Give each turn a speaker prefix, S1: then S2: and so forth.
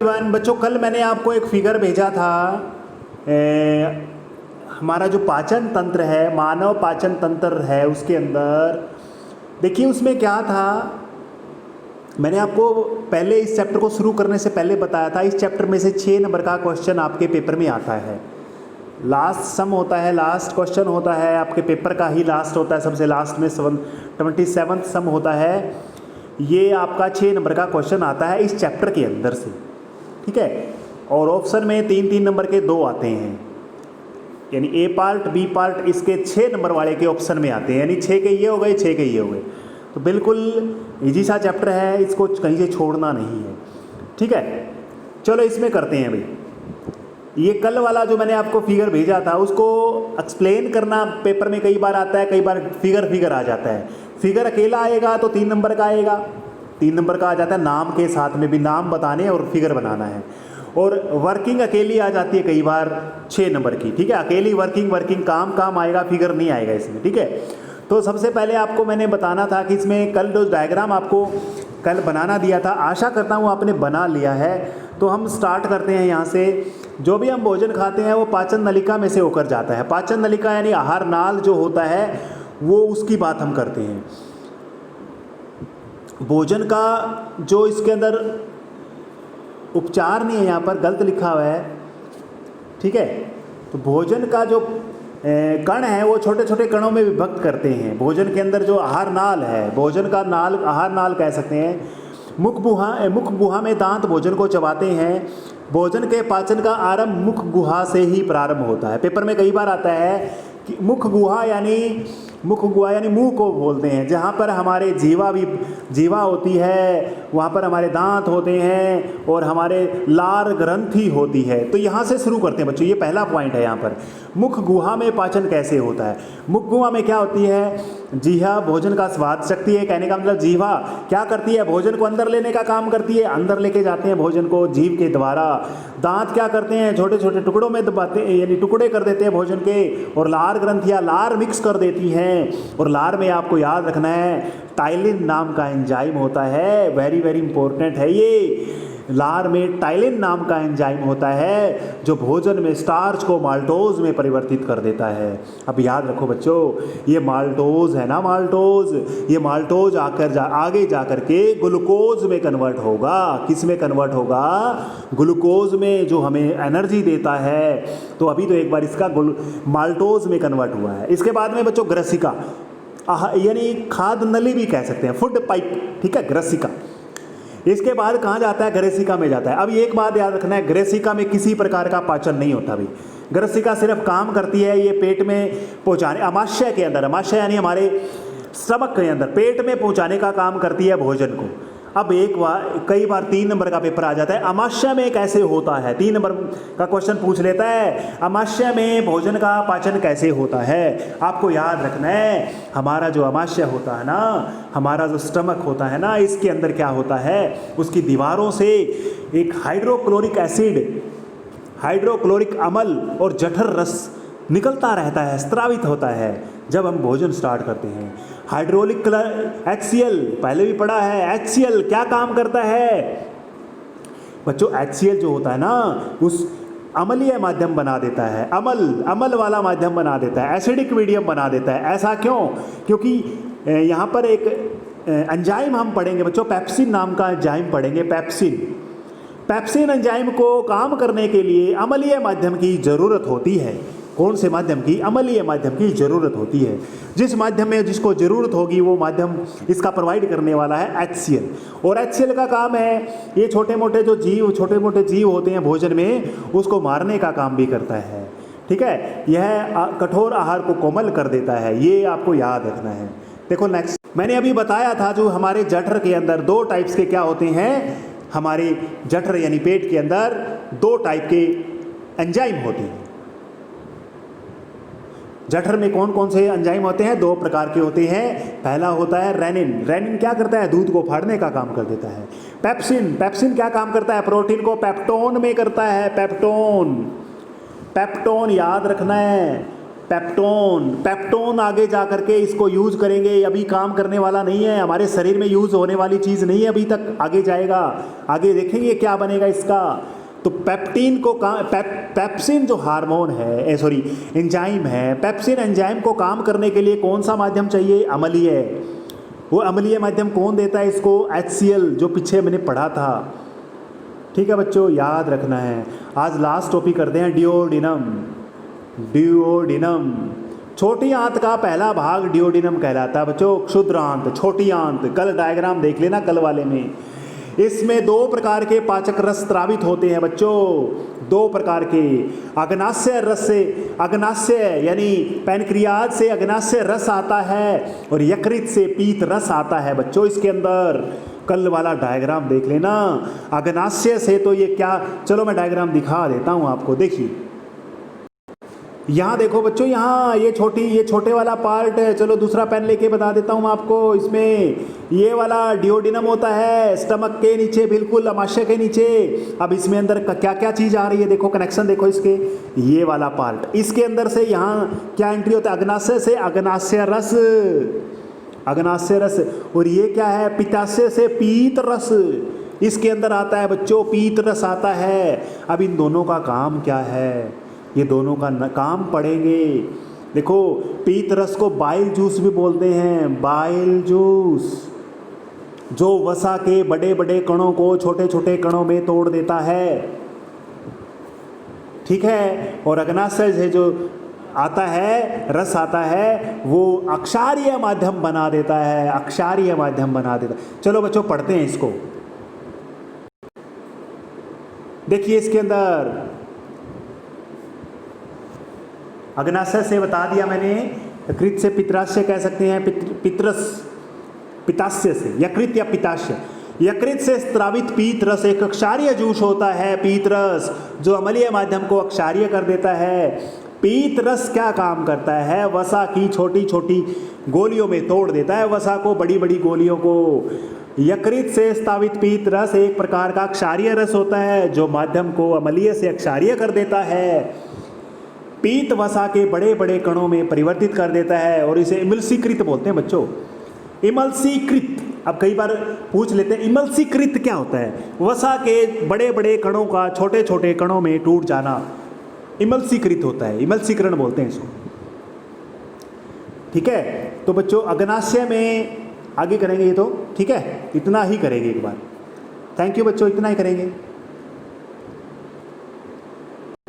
S1: बच्चों कल मैंने आपको एक फिगर भेजा था। हमारा जो पाचन तंत्र है, मानव पाचन तंत्र है, उसके अंदर देखिए उसमें क्या था। मैंने आपको पहले इस चैप्टर को शुरू करने से पहले बताया था, इस चैप्टर में से 6 नंबर का क्वेश्चन आपके पेपर में आता है। लास्ट सम होता है, लास्ट क्वेश्चन होता है आपके पेपर का ही लास्ट होता है, सबसे लास्ट में 27th सम होता है। ये आपका 6 नंबर का क्वेश्चन आता है इस चैप्टर के अंदर से, ठीक है। और ऑप्शन में 3-3 नंबर के 2 आते हैं, यानी ए पार्ट बी पार्ट इसके 6 नंबर वाले के ऑप्शन में आते हैं, यानी 6 के ये हो गए, 6 के ये हो गए। तो बिल्कुल इजी सा चैप्टर है, इसको कहीं से छोड़ना नहीं है, ठीक है। चलो इसमें करते हैं भाई। ये कल वाला जो मैंने आपको फिगर भेजा था उसको एक्सप्लेन करना पेपर में कई बार आता है, कई बार फिगर आ जाता है। फिगर अकेला आएगा तो 3 नंबर का आएगा, 3 नंबर का आ जाता है, नाम के साथ में भी नाम बताने और फिगर बनाना है। और वर्किंग अकेली आ जाती है कई बार 6 नंबर की, ठीक है। अकेली वर्किंग काम आएगा, फिगर नहीं आएगा इसमें, ठीक है। तो सबसे पहले आपको मैंने बताना था कि इसमें कल जो डायग्राम आपको कल बनाना दिया था, आशा करता हूँ आपने बना लिया है। तो हम स्टार्ट करते हैं यहाँ से। जो भी हम भोजन खाते हैं वो पाचन नलिका में से होकर जाता है। पाचन नलिका यानी आहार नाल जो होता है वो, उसकी बात हम करते हैं। भोजन का जो इसके अंदर उपचार नहीं है, यहाँ पर गलत लिखा हुआ है, ठीक है। तो भोजन का जो कण है वो छोटे छोटे कणों में विभक्त करते हैं। भोजन के अंदर जो आहार नाल है, भोजन का नाल आहार नाल कह सकते हैं। मुख गुहा में दांत भोजन को चबाते हैं। भोजन के पाचन का आरंभ मुख गुहा से ही प्रारंभ होता है। पेपर में कई बार आता है कि मुख गुहा यानी मुंह को बोलते हैं, जहाँ पर हमारे जीवा होती है, वहाँ पर हमारे दांत होते हैं और हमारे लार ग्रंथि होती है। तो यहाँ से शुरू करते हैं बच्चों, ये पहला पॉइंट है। यहाँ पर मुख गुहा में पाचन कैसे होता है। मुख गुहा में क्या होती है, जीवा भोजन का स्वाद शक्ति है। कहने का मतलब जीवा क्या करती है, भोजन को अंदर लेने का काम करती है, अंदर लेके जाते हैं भोजन को जीभ के द्वारा। दांत क्या करते हैं, छोटे छोटे टुकड़ों में दबाते हैं, यानी टुकड़े कर देते हैं भोजन के। और लार ग्रंथियाँ लार मिक्स कर देती हैं। और लार में आपको याद रखना है टाइलिन नाम का एंजाइम होता है, वेरी वेरी इंपॉर्टेंट है ये। लार में टाइलिन नाम का एंजाइम होता है जो भोजन में स्टार्च को माल्टोज में परिवर्तित कर देता है। अब याद रखो बच्चों, ये माल्टोज है ना, ये माल्टोज आगे जाकर के ग्लूकोज में कन्वर्ट होगा। किस में कन्वर्ट होगा, ग्लूकोज में, जो हमें एनर्जी देता है। तो अभी तो एक बार इसका माल्टोज में कन्वर्ट हुआ है। इसके बाद में बच्चों ग्रसिका, यानी खाद्य नली भी कह सकते हैं, फूड पाइप, ठीक है, ग्रसिका। इसके बाद कहाँ जाता है, ग्रसिका में जाता है। अब एक बात याद रखना है, ग्रसिका में किसी प्रकार का पाचन नहीं होता भाई। ग्रसिका सिर्फ काम करती है ये पेट में पहुँचाने, अमाशय के अंदर, अमाशय यानी हमारे स्टमक के अंदर पेट में पहुँचाने का काम करती है भोजन को। अब कई बार 3 नंबर का पेपर आ जाता है, अमाशय में कैसे होता है। 3 नंबर का क्वेश्चन पूछ लेता है, अमाशय में भोजन का पाचन कैसे होता है। आपको याद रखना है, हमारा जो अमाशय होता है ना, हमारा जो स्टमक होता है ना, इसके अंदर क्या होता है, उसकी दीवारों से एक हाइड्रोक्लोरिक एसिड, हाइड्रोक्लोरिक अम्ल और जठर रस निकलता रहता है, स्रावित होता है जब हम भोजन स्टार्ट करते हैं। हाइड्रोलिक HCl पहले भी पढ़ा है। HCl क्या काम करता है बच्चों, HCl जो होता है ना, उस अम्लीय माध्यम बना देता है, अम्ल वाला माध्यम बना देता है, एसिडिक मीडियम बना देता है। ऐसा क्यों, क्योंकि यहाँ पर एक एंजाइम हम पढ़ेंगे बच्चों, पेप्सिन नाम का एंजाइम पढ़ेंगे। पेप्सिन एंजाइम को काम करने के लिए अम्लीय माध्यम की ज़रूरत होती है। कौन से माध्यम की, अम्लीय माध्यम की ज़रूरत होती है। जिस माध्यम में जिसको ज़रूरत होगी वो माध्यम इसका प्रोवाइड करने वाला है HCl। और HCl का काम है, ये छोटे मोटे जीव होते हैं भोजन में, उसको मारने का काम भी करता है, ठीक है। यह कठोर आहार को कोमल कर देता है, ये आपको याद रखना है। देखो नेक्स्ट, मैंने अभी बताया था जो हमारे जठर के अंदर 2 टाइप्स के क्या होते हैं, हमारे जठर यानी पेट के अंदर 2 टाइप के एंजाइम होते हैं। जठर में कौन कौन से एंजाइम होते हैं, 2 प्रकार के होते हैं। पहला होता है रेनिन क्या करता है, दूध को फाड़ने का काम कर देता है। पेप्सिन क्या काम करता है, प्रोटीन को पेप्टोन में करता है। पेप्टोन याद रखना है, पेप्टोन। पेप्टोन आगे जा करके इसको यूज करेंगे, अभी काम करने वाला नहीं है, हमारे शरीर में यूज होने वाली चीज़ नहीं है अभी तक, आगे जाएगा, आगे देखेंगे क्या बनेगा इसका। तो पेप्टिन को पेप्सिन जो हार्मोन है, सॉरी एंजाइम है, पेप्सिन एंजाइम को काम करने के लिए कौन सा माध्यम चाहिए? अम्लीय। वो अम्लीय माध्यम कौन देता है इसको? HCl, जो पीछे मैंने पढ़ा था। ठीक है बच्चों, याद रखना है। आज लास्ट टॉपिक करते हैं डिओडिनम। डिओडिनम, छोटी आंत का पहला भाग डिओडिनम कहलाता है बच्चों। क्षुद्र आंत, छोटी आंत, कल डायग्राम देख लेना कल वाले में। इसमें 2 प्रकार के पाचक रस स्रावित होते हैं बच्चों, 2 प्रकार के। अग्नाशय रस से, अग्नाशय यानी पैनक्रियाज से अग्नाशय रस आता है और यकृत से पीत रस आता है बच्चों इसके अंदर। कल वाला डायग्राम देख लेना। अग्नाशय से तो ये क्या, चलो मैं डायग्राम दिखा देता हूँ आपको, देखिए यहाँ देखो बच्चों, यहाँ ये छोटे वाला पार्ट है। चलो दूसरा पेन लेके बता देता हूँ आपको। इसमें ये वाला डिओडिनम होता है स्टमक के नीचे, बिल्कुल अमाशय के नीचे। अब इसमें अंदर क्या क्या चीज़ आ रही है, देखो कनेक्शन देखो इसके। ये वाला पार्ट, इसके अंदर से यहाँ क्या एंट्री होता है? अग्नाशय से अग्नाशय रस, अग्नाशय रस। और ये क्या है? पित्ताशय से पीत रस, इसके अंदर आता है बच्चों, पीत रस आता है। अब इन दोनों का काम क्या है, ये दोनों का काम पढ़ेंगे। देखो पीत रस को बाइल जूस भी बोलते हैं, बाइल जूस, जो वसा के बड़े बड़े कणों को छोटे छोटे कणों में तोड़ देता है। ठीक है। और अग्नाशय से जो आता है, रस आता है, वो अक्षारीय माध्यम बना देता है, अक्षारीय माध्यम बना देता है। चलो बच्चों पढ़ते हैं इसको। देखिए इसके अंदर अग्नाशय से बता दिया मैंने, यकृत से पित्राशय कह सकते हैं, पितरस पिताशय से, यकृत या पिताशय। यकृत से स्रावित पीत रस एक अक्षारीय जूस होता है, पीत रस, जो अम्लीय माध्यम को अक्षारीय कर देता है। पीत रस क्या काम करता है? वसा की छोटी छोटी गोलियों में तोड़ देता है, वसा को बड़ी बड़ी गोलियों को। यकृत से स्रावित पीत रस एक प्रकार का अक्षारीय रस होता है, जो माध्यम को अम्लीय से अक्षारीय कर देता है। पीत वसा के बड़े बड़े कणों में परिवर्तित कर देता है और इसे इमल्सीकृत बोलते हैं बच्चों, इमल्सीकृत। अब कई बार पूछ लेते हैं इमल्सीकृत क्या होता है? वसा के बड़े बड़े कणों का छोटे छोटे कणों में टूट जाना इमल्सीकृत होता है, इमल्सीकरण बोलते हैं इसको। ठीक है। तो बच्चों अग्नाशय में आगे करेंगे ये तो, ठीक है, इतना ही करेंगे एक बार। थैंक यू बच्चों, इतना ही करेंगे।